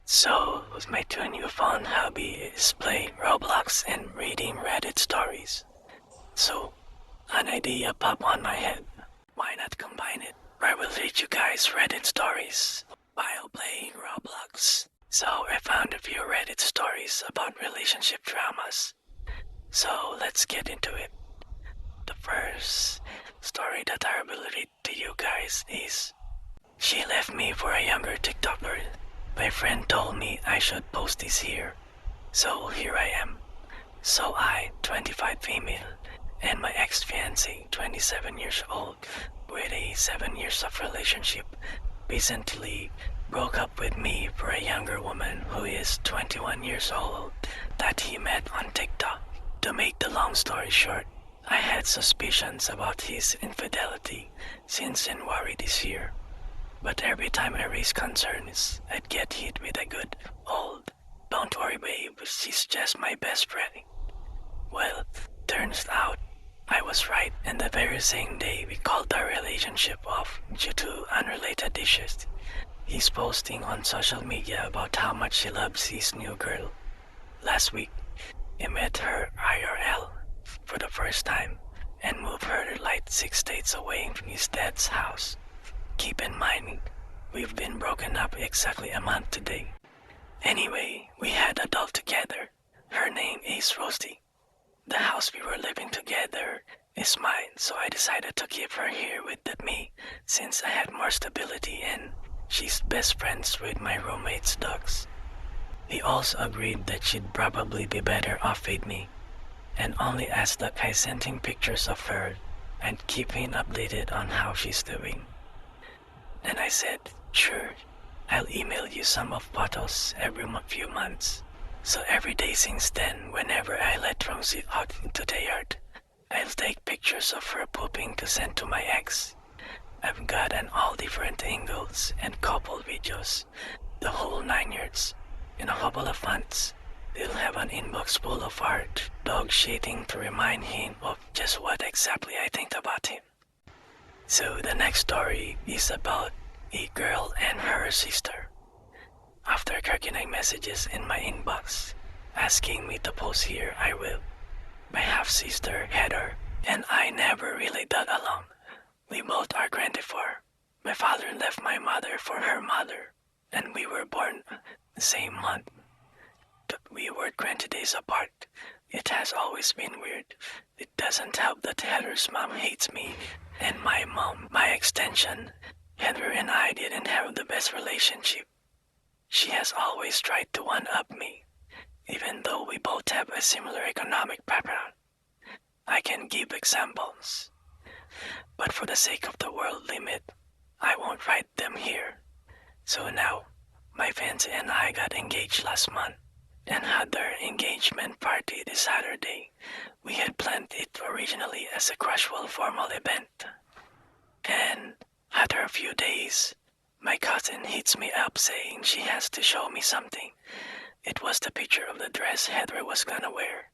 So, my two newfound hobby is playing Roblox and reading Reddit stories. So, an idea popped on my head. Why not combine it? I will read you guys Reddit stories while playing Roblox. So, I found a few Reddit stories about relationship dramas. So, let's get into it. The first story that I will read to you guys is: she left me for a younger TikToker. My friend told me I should post this here. So here I am. So I, 25 female, and my ex-fiancé, 27 years old, with a 7 years of relationship, recently broke up with me for a younger woman who is 21 years old that he met on TikTok. To make the long story short, I had suspicions about his infidelity since January this year. But every time I raise concerns, I'd get hit with a good old, "Don't worry babe, she's just my best friend." Well, turns out I was right, and the very same day we called our relationship off due to unrelated issues. He's posting on social media about how much he loves his new girl. Last week, he met her IRL for the first time and moved her like 6 states away from his dad's house. Keep in mind, we've been broken up exactly a month today. Anyway, we had a doll together. Her name is Rosie. The house we were living together is mine, so I decided to keep her here with me since I had more stability and she's best friends with my roommate's dogs. He also agreed that she'd probably be better off with me, and only asked that I send him pictures of her and keep him updated on how she's doing. And I said, sure, I'll email you some of photos every few months. So every day since then, whenever I let Rosie out into the yard, I'll take pictures of her pooping to send to my ex. I've gotten all different angles and couple videos, the whole 9 yards. In a couple of months, they'll have an inbox full of art, dog shitting to remind him of just what exactly I think about him. So the next story is about a girl and her sister. After cracking messages in my inbox, asking me to post here, I will. My half-sister, Heather, and I never really got along. We both are 24. My father left my mother for her mother, and we were born the same month. But we were 20 days apart. It has always been weird. It doesn't help that Heather's mom hates me, and my mom, by extension. Heather and I didn't have the best relationship. She has always tried to one-up me, even though we both have a similar economic background. I can give examples, but for the sake of the world limit, I won't write them here. So now, my fiancé and I got engaged last month and had our engagement party this Saturday. We had planned it originally as a casual formal event. And after a few days, my cousin hits me up saying she has to show me something. It was the picture of the dress Heather was gonna wear.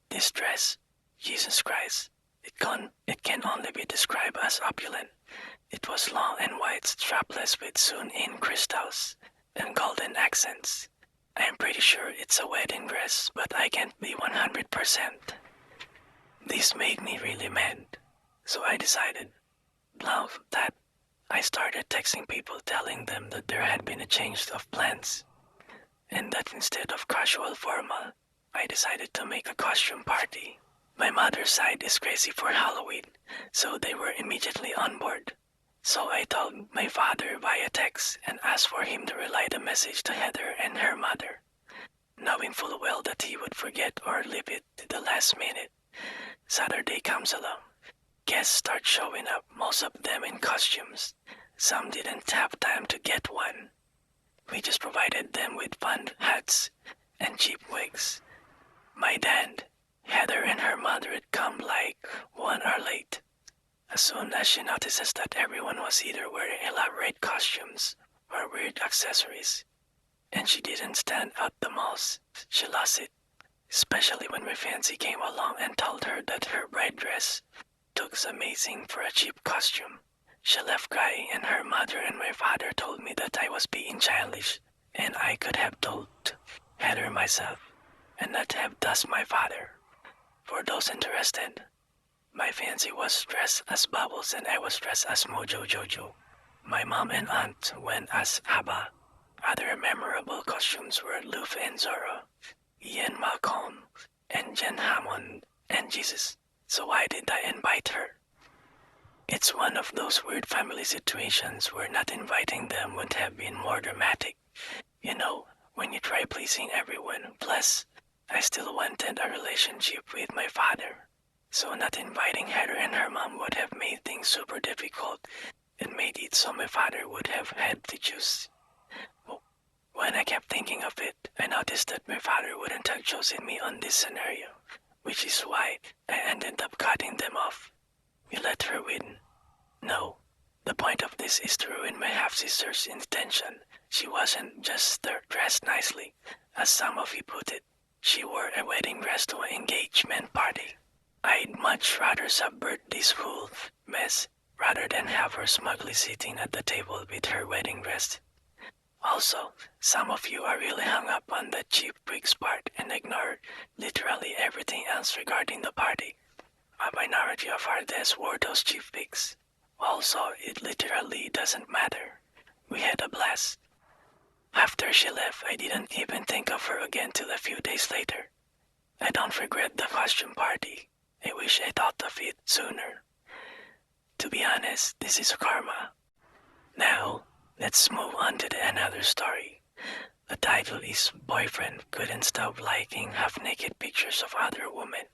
This dress, Jesus Christ, it can only be described as opulent. It was long and white, strapless with sewn-in crystals and golden accents. I am pretty sure it's a wedding dress, but I can't be 100%. This made me really mad, so I decided, that I started texting people telling them that there had been a change of plans, and that instead of casual formal, I decided to make a costume party. My mother's side is crazy for Halloween, so they were immediately on board. So I told my father via text and asked for him to relay the message to Heather and her mother, knowing full well that he would forget or leave it to the last minute. Saturday comes along. Guests start showing up, most of them in costumes. Some didn't have time to get one. We just provided them with fun hats and cheap wigs. My dad, Heather and her mother had come like 1 hour late. As soon as she notices that everyone was either wearing elaborate costumes or weird accessories, and she didn't stand out the most, she lost it. Especially when my fiancé came along and told her that her bride dress looks amazing for a cheap costume. She left crying, and her mother and my father told me that I was being childish and I could have told Heather myself and not have dust my father. For those interested, my fancy was dressed as Bubbles and I was dressed as Mojo Jojo. My mom and aunt went as Abba. Other memorable costumes were Luffy and Zoro, Ian Malcolm, and Jen Hammond and Jesus. So why did I invite her? It's one of those weird family situations where not inviting them would have been more dramatic. You know, when you try pleasing everyone. Plus, I still wanted a relationship with my father. So not inviting Heather and her mom would have made things super difficult and made it so my father would have had to choose. When I kept thinking of it, I noticed that my father wouldn't have chosen me on this scenario, which is why I ended up cutting them off. You let her win. No, the point of this is to ruin my half-sister's intention. She wasn't just dressed nicely, as some of you put it. She wore a wedding dress to an engagement party. I'd much rather subvert this whole mess rather than have her smugly sitting at the table with her wedding dress. Also, some of you are really hung up on the cheap wigs part and ignore literally everything else regarding the party. A minority of our desks wore those cheap wigs. Also, it literally doesn't matter. We had a blast. After she left, I didn't even think of her again till a few days later. I don't regret the costume party. I wish I thought of it sooner. To be honest, this is karma. Now, let's move on to another story. The title is Boyfriend Couldn't Stop Liking Half-Naked Pictures of Other Women,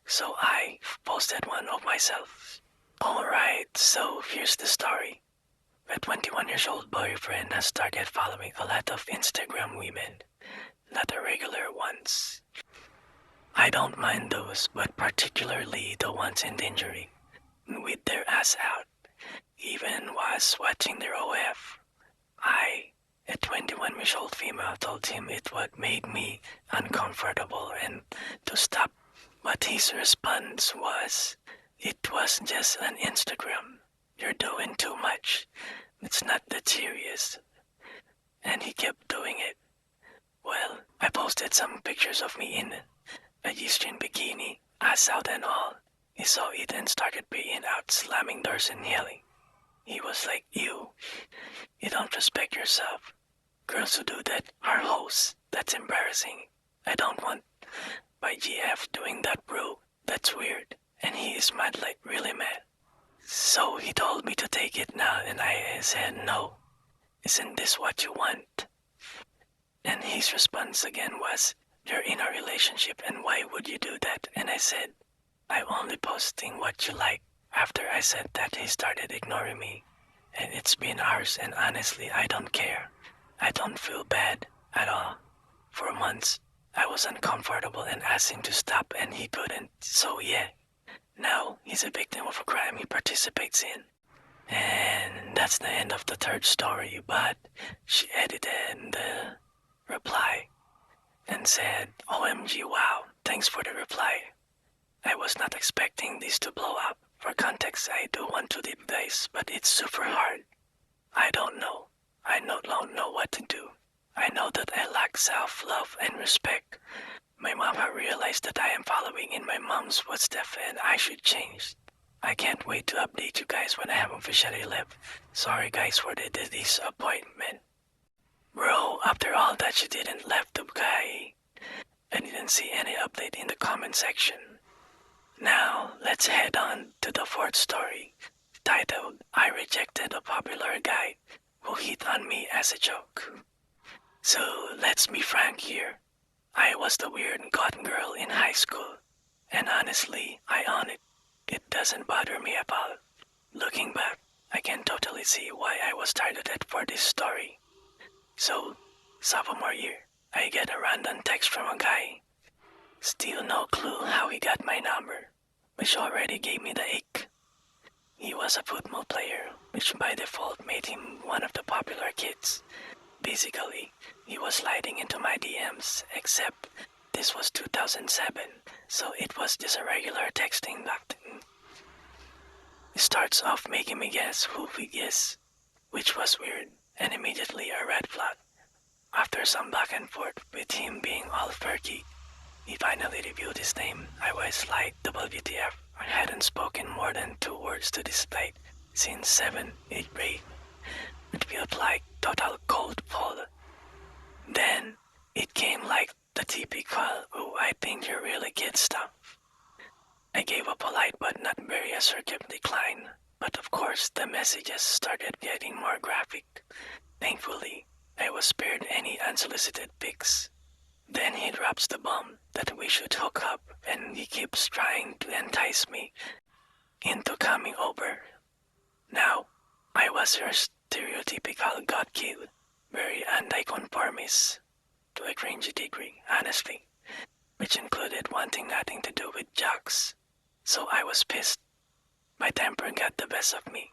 so I posted one of myself. Alright, so here's the story. A 21-year-old boyfriend has started following a lot of Instagram women, not the regular ones. I don't mind those, but particularly the ones endangering, with their ass out, even whilst watching their OF. I, a 21-year-old female, told him it what made me uncomfortable and to stop, but his response was, "It was just an Instagram. You're doing too much. It's not that serious." And he kept doing it. Well, I posted some pictures of me in a G-string bikini, ass out and all. He saw it and started peeing out, slamming doors and yelling. He was like, "You don't respect yourself. Girls who do that are hoes. That's embarrassing. I don't want my GF doing that, bro. That's weird." And he is mad, like really mad. So he told me to take it now and I said no. "Isn't this what you want?" And his response again was, "You're in a relationship and why would you do that?" And I said, "I'm only posting what you like." After I said that, he started ignoring me. And it's been hours and honestly I don't care. I don't feel bad at all. For months, I was uncomfortable and asked him to stop and he couldn't. So yeah, now he's a victim of a crime he participates in. And that's the end of the third story, but she edited the reply and said, "OMG, wow, thanks for the reply. I was not expecting this to blow up. For context, I do want to deep dive, but it's super hard. I don't know. I don't know what to do. I know that I lack self-love and respect. My mom has realized that I am following in my mom's footsteps and I should change. I can't wait to update you guys when I have officially left. Sorry guys for the disappointment." Bro, after all that you didn't left the guy. I didn't see any update in the comment section. Now, let's head on to the fourth story, titled, "I Rejected a Popular Guy Who Hit on Me as a Joke." So, let's be frank here. I was the weird goth girl in high school, and honestly, I own it. It doesn't bother me at all. Looking back, I can totally see why I was targeted for this story. So, sophomore year, I get a random text from a guy. Still no clue how he got my number, which already gave me the ick. He was a football player, which by default made him one of the popular kids. Basically, he was sliding into my DMs, except this was 2007, so it was just a regular texting back then. He starts off making me guess who he is, which was weird and immediately a red flag. After some back and forth with him being all perky, he finally revealed his name. I was like, WTF, I hadn't spoken more than 2 words to this date since 7th, 8th grade. It felt like total cold fall. Then it came like the typical, oh, I think you're really kid stuff. I gave a polite but not very assertive decline, but of course the messages started getting more graphic. Thankfully, I was spared any unsolicited pics. Then he drops the bomb that we should hook up, and he keeps trying to entice me into coming over. Now, I was your stereotypical god kid, very anti-conformist, to a cringy degree, honestly, which included wanting nothing to do with jocks. So I was pissed. My temper got the best of me,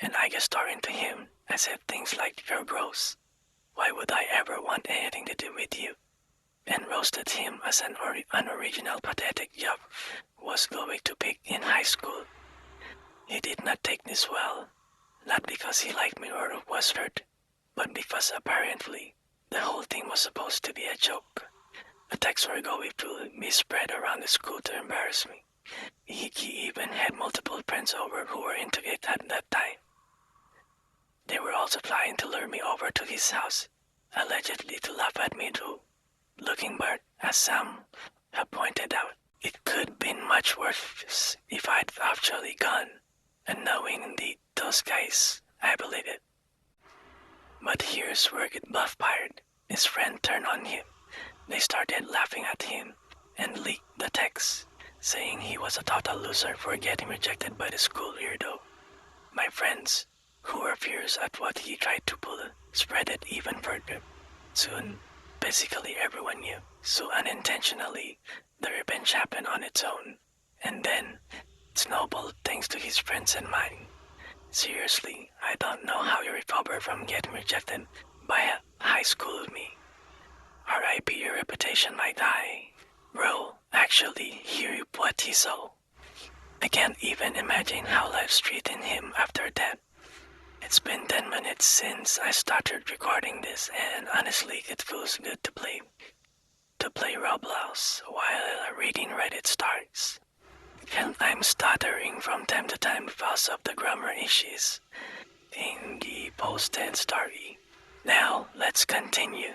and I just tore into him. I said things like, "You're gross. Why would I ever want anything to do with you?" And roasted him as an unoriginal pathetic job was going to pick in high school. He did not take this well, not because he liked me or was hurt, but because apparently the whole thing was supposed to be a joke. A text were going to be spread around the school to embarrass me. He even had multiple friends over who were into it at that time. They were also trying to lure me over to his house, allegedly to laugh at me too. Looking back, as some have pointed out, it could have been much worse if I'd actually gone, and knowing indeed those guys, I believe it. But here's where it backfired. His friend turned on him. They started laughing at him and leaked the text, saying he was a total loser for getting rejected by the school weirdo. My friends, who were furious at what he tried to pull, spread it even further. Soon, basically everyone knew, so unintentionally, the revenge happened on its own, and then it snowballed thanks to his friends and mine. Seriously, I don't know how you recover from getting rejected by a high school me. R.I.P. your reputation might die. Bro, actually, hear what he saw. I can't even imagine how life's treating him after that. It's been 10 minutes since I started recording this, and honestly it feels good to play Roblox while reading Reddit stories. And I'm stuttering from time to time because of the grammar issues in the posted story. Now, let's continue.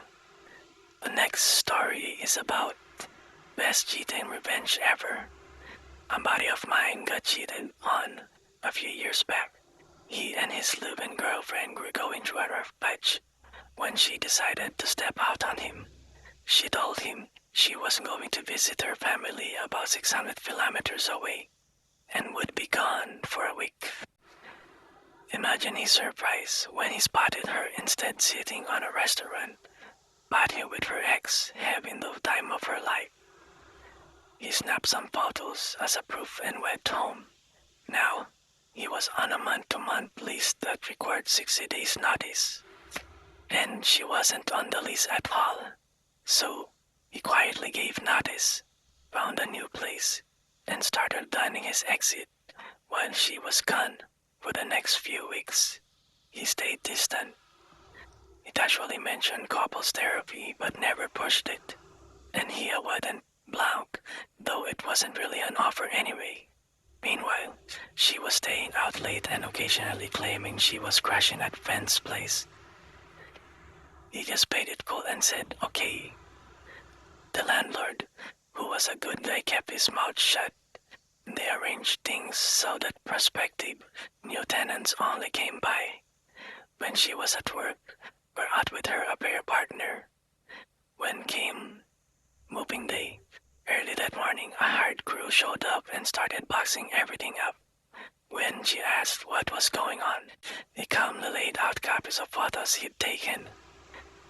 The next story is about best cheating revenge ever. A buddy of mine got cheated on a few years back. He and his live-in girlfriend were going through a rough patch when she decided to step out on him. She told him she was going to visit her family about 600 kilometers away and would be gone for a week. Imagine his surprise when he spotted her instead sitting on a restaurant patio with her ex, having the time of her life. He snapped some photos as a proof and went home. Now, he was on a month-to-month lease that required 60 days notice, and she wasn't on the lease at all. So, he quietly gave notice, found a new place, and started planning his exit while she was gone for the next few weeks. He stayed distant. It actually mentioned couples therapy but never pushed it, and he wasn't blank, though it wasn't really an offer anyway. Meanwhile, she was staying out late and occasionally claiming she was crashing at friend's place. He just paid it cool and said, okay. The landlord, who was a good guy, kept his mouth shut. They arranged things so that prospective new tenants only came by when she was at work or out with her affair partner. When came moving day, early that morning, a hired crew showed up and started boxing everything up. When she asked what was going on, he calmly laid out copies of photos he'd taken.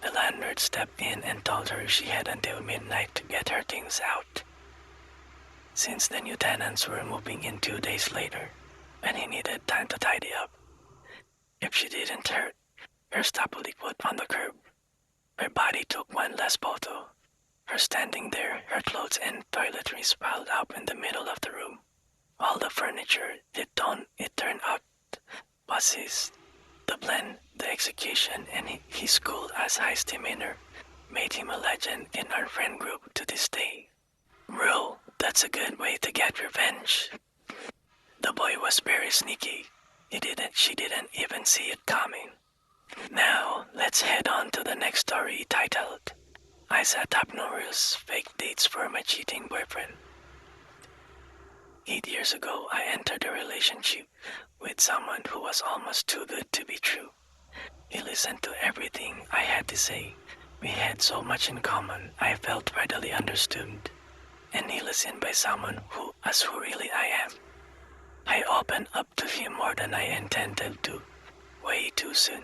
The landlord stepped in and told her she had until midnight to get her things out, since the new tenants were moving in 2 days later, and he needed time to tidy up. If she didn't hurt, her stuff would be put on the curb. Her body took one last photo. Her standing there, her clothes and toiletries piled up in the middle of the room. All the furniture, it turned out, was his. The blend, the execution, and his cool as ice demeanor legend in our friend group to this day. Bro, that's a good way to get revenge. The boy was very sneaky. She didn't even see it coming. Now, let's head on to the next story titled, I Set Up Numerous Fake Dates for My Cheating Boyfriend. 8 years ago, I entered a relationship with someone who was almost too good to be true. He listened to everything I had to say. We had so much in common, I felt readily understood. And he listened by someone who really I am. I opened up to him more than I intended to, way too soon.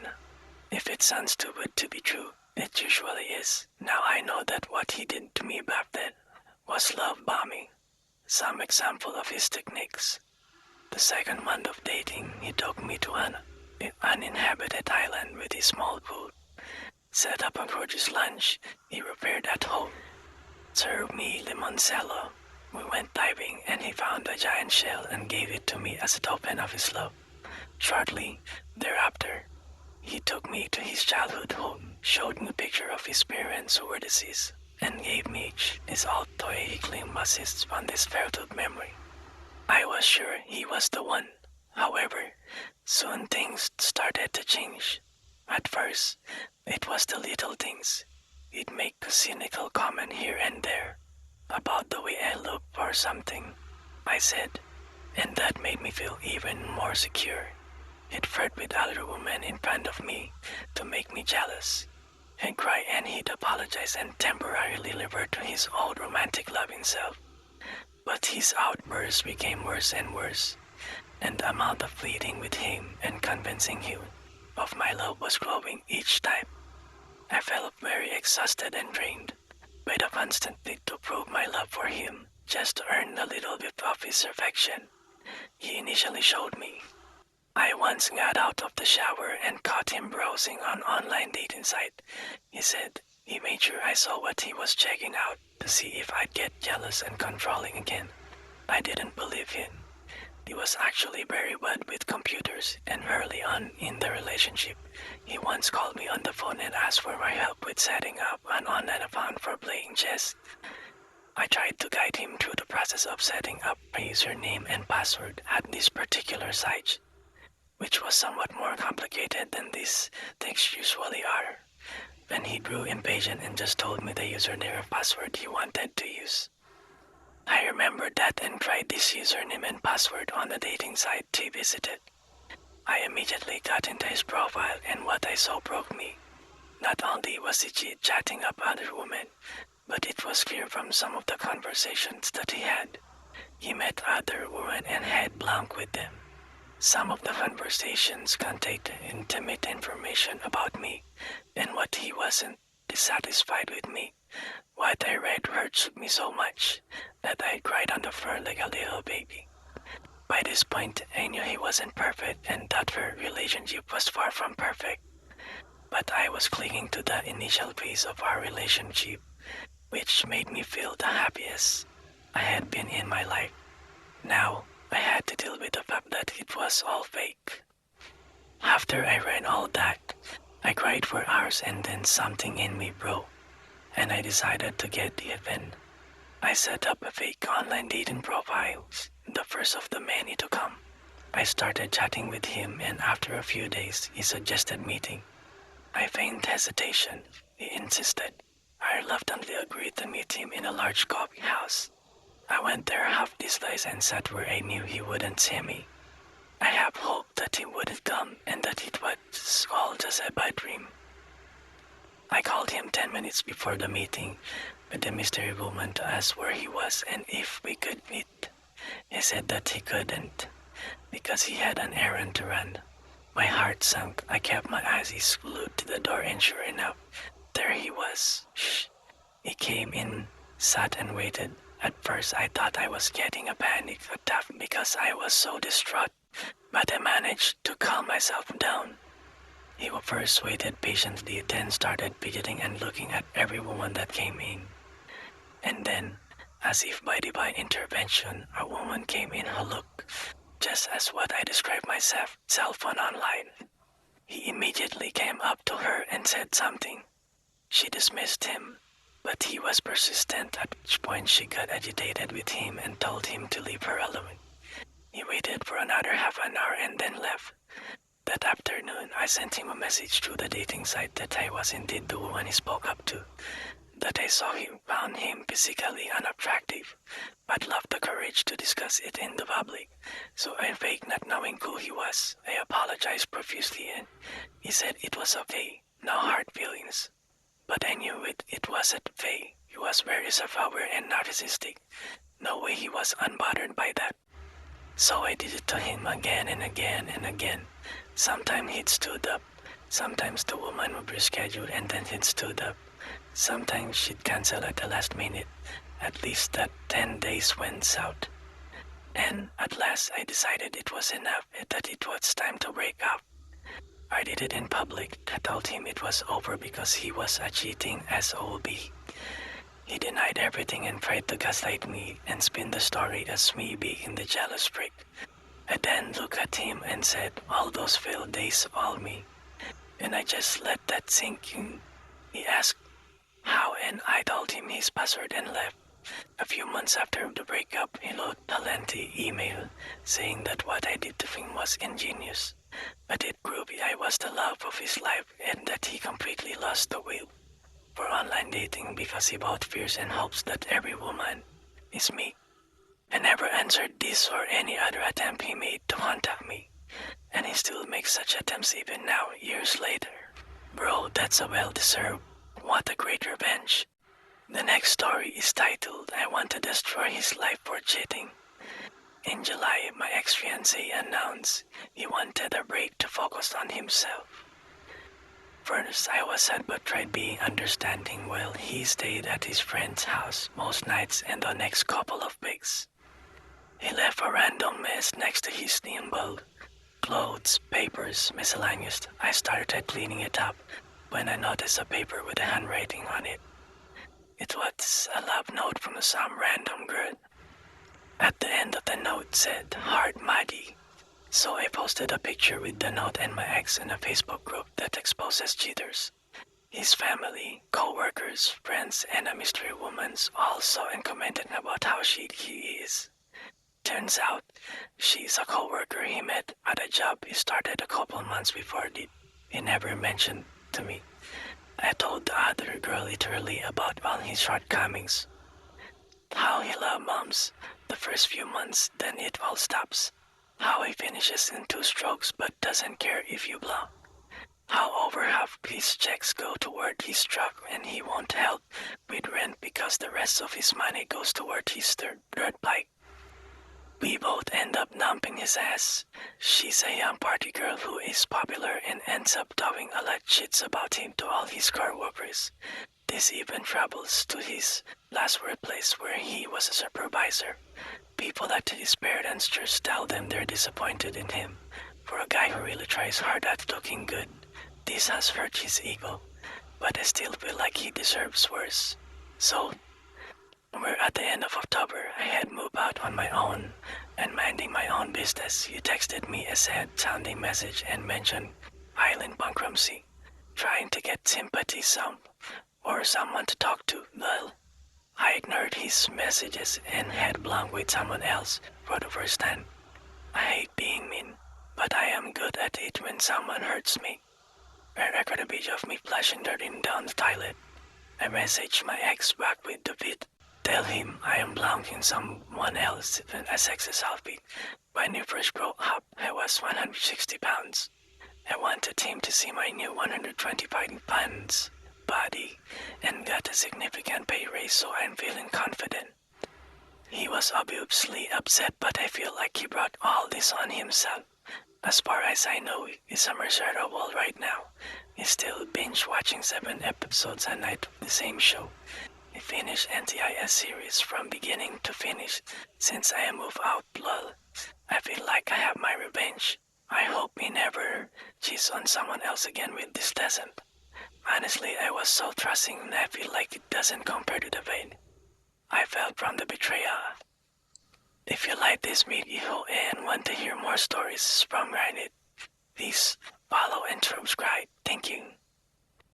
If it sounds too good to be true, it usually is. Now I know that what he did to me back then was love bombing. Some example of his techniques. The second month of dating, he took me to an uninhabited island with a small pool, set up a gorgeous lunch he prepared at home, served me limoncello. We went diving and he found a giant shell and gave it to me as a token of his love. Shortly thereafter, he took me to his childhood home, showed me a picture of his parents who were deceased, and gave me his old toy he claimed was his fondest childhood memory. I was sure he was the one. However, soon things started to change. At first, it was the little things. He'd make a cynical comment here and there about the way I look or something I said, and that made me feel even more secure. He'd flirt with other women in front of me to make me jealous. He'd cry and he'd apologize and temporarily revert to his old romantic loving self. But his outbursts became worse and worse, and the amount of pleading with him and convincing him of my love was growing each time. I felt very exhausted and drained by the constant need to prove my love for him just to earn a little bit of his affection he initially showed me. I once got out of the shower and caught him browsing on online dating site. He said he made sure I saw what he was checking out to see if I'd get jealous and controlling again. I didn't believe him. He was actually very bad with computers, and early on in the relationship, he once called me on the phone and asked for my help with setting up an online account for playing chess. I tried to guide him through the process of setting up a username and password at this particular site, which was somewhat more complicated than these things usually are. Then he grew impatient and just told me the username and password he wanted to use. I remembered that and tried this username and password on the dating site he visited. I immediately got into his profile and what I saw broke me. Not only was he chatting up other women, but it was clear from some of the conversations that he had. He met other women and had blank with them. Some of the conversations contained intimate information about me and what he wasn't dissatisfied with me. What I read hurt me so much that I cried on the floor like a little baby. By this point, I knew he wasn't perfect and that our relationship was far from perfect. But I was clinging to the initial phase of our relationship, which made me feel the happiest I had been in my life. Now, I had to deal with the fact that it was all fake. After I read all that, I cried for hours and then something in me broke, and I decided to get even. I set up a fake online dating profile, the first of the many to come. I started chatting with him and after a few days he suggested meeting. I feigned hesitation. He insisted. I reluctantly agreed to meet him in a large coffee house. I went there half disguised and sat where I knew he wouldn't see me. I have hoped that he wouldn't come and that it was all just a bad dream. I called him 10 minutes before the meeting with the mystery woman to ask where he was and if we could meet. He said that he couldn't because he had an errand to run. My heart sunk. I kept my eyes glued to the door and sure enough, there he was. Shh. He came in, sat and waited. At first I thought I was getting a panic attack because I was so distraught, but I managed to calm myself down. He first waited patiently, then started fidgeting and looking at every woman that came in. And then, as if by divine intervention, a woman came in who looked just as what I described myself on online. He immediately came up to her and said something. She dismissed him. But he was persistent, at which point she got agitated with him and told him to leave her alone. He waited for another half an hour and then left. That afternoon, I sent him a message through the dating site that I was indeed the woman he spoke up to, that I saw him, found him physically unattractive, but lacked the courage to discuss it in the public. So I faked not knowing who he was. I apologized profusely and he said it was okay, no hard feelings. But I knew it wasn't fake. He was very self-aware and narcissistic. No way he was unbothered by that. So I did it to him again and again and again. Sometimes he'd stood up. Sometimes the woman would reschedule and then he'd stood up. Sometimes she'd cancel at the last minute. At least that 10 days went south. And at last I decided it was enough, that it was time to break up. I did it in public. I told him it was over because he was a cheating SOB. He denied everything and tried to gaslight me and spin the story as me being the jealous freak. I then looked at him and said, all those failed days all me. And I just let that sink in. He asked how, and I told him his password and left. A few months after the breakup, he wrote a lengthy email saying that what I did to him was ingenious, but it proved I was the love of his life and that he completely lost the will for online dating because he both fears and hopes that every woman is me. I never answered this or any other attempt he made to contact me, and he still makes such attempts even now, years later. Bro, that's a well-deserved. What a great revenge. The next story is titled, I Want to Destroy His Life for Cheating. In July, my ex-fiancé announced he wanted a break to focus on himself. First, I was sad but tried being understanding while he stayed at his friend's house most nights and the next couple of weeks. He left a random mess next to his nimble clothes, papers, miscellaneous. I started cleaning it up when I noticed a paper with a handwriting on it. It was a love note from some random girl. At the end of the note said, Heart Maddie. So I posted a picture with the note and my ex in a Facebook group that exposes cheaters. His family, co-workers, friends, and a mystery woman all saw and commented about how shitty he is. Turns out, she's a co-worker he met at a job he started a couple months before he never mentioned to me. I told the other girl literally about all his shortcomings. How he loves moms the first few months, then it all stops. How he finishes in 2 strokes but doesn't care if you block. How over half his checks go toward his truck and he won't help with rent because the rest of his money goes toward his third bike. We both end up dumping his ass. She's a young party girl who is popular and ends up talking a lot shits about him to all his coworkers. This even travels to his last workplace where he was a supervisor. People at his parents' church tell them they're disappointed in him. For a guy who really tries hard at looking good, this has hurt his ego. But I still feel like he deserves worse. So, we're at the end of October. I had moved out on my own and minding my own business. He texted me a sad-sounding message and mentioned island bankruptcy, trying to get sympathy or someone to talk to. Well, I ignored his messages and had blank with someone else for the first time. I hate being mean, but I am good at it when someone hurts me. I record a video of me flushing the urine down the toilet. I message my ex back with the vid. Tell him I am blanking someone else in a sexy selfie. When we first broke up, I was 160 pounds. I wanted him to see my new 125 pounds body and got a significant pay raise, so I'm feeling confident. He was obviously upset, but I feel like he brought all this on himself. As far as I know, he's a miserable right now. He's still binge watching 7 episodes a night of the same show. He finished NCIS series from beginning to finish since I moved out. Lol. I feel like I have my revenge. I hope he never cheats on someone else again with this lesson. Honestly, I was so trusting and I feel like it doesn't compare to the pain I felt from the betrayal. If you like this video and want to hear more stories from Reddit, please follow and subscribe. Thank you.